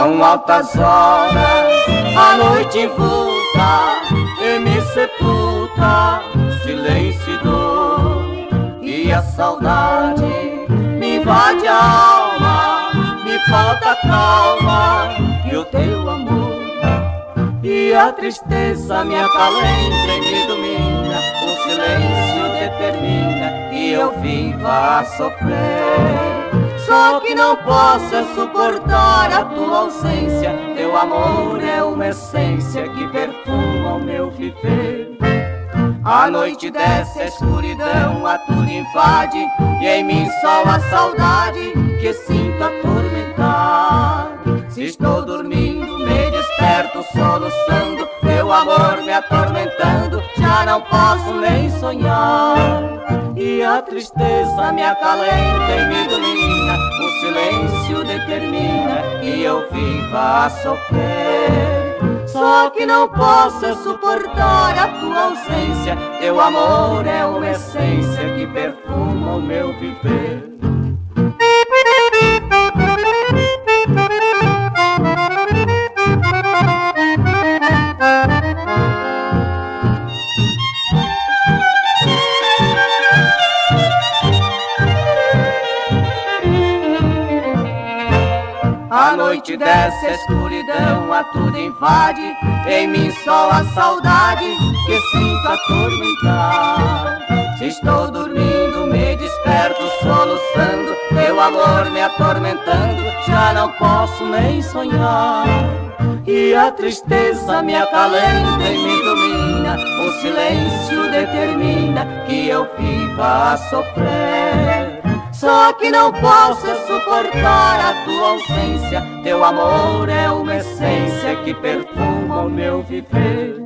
São altas horas, a noite invulta e me sepulta, silêncio e dor. E a saudade me invade a alma, me falta calma e o teu amor. E a tristeza me acalenta e me domina, o silêncio determina que eu viva a sofrer. Só que não posso suportar a tua ausência, teu amor é uma essência que perfuma o meu viver. A noite desce, a escuridão a tudo invade, e em mim só a saudade que sinto atormentar. Se estou dormindo, me desperto soluçando, teu amor me atormentando, já não posso nem sonhar. E a tristeza me acalenta e me domina, o silêncio determina que eu viva a sofrer. Só que não posso suportar a tua ausência, teu amor é uma essência que perfuma o meu viver. A noite desce, a escuridão a tudo invade, em mim só a saudade que sinto atormentar. Se estou dormindo, me desperto soluçando, teu amor me atormentando, já não posso nem sonhar. E a tristeza me acalenta e me domina, o silêncio determina que eu viva a sofrer. Só que não posso suportar a tua ausência, teu amor é uma essência que perfuma o meu viver.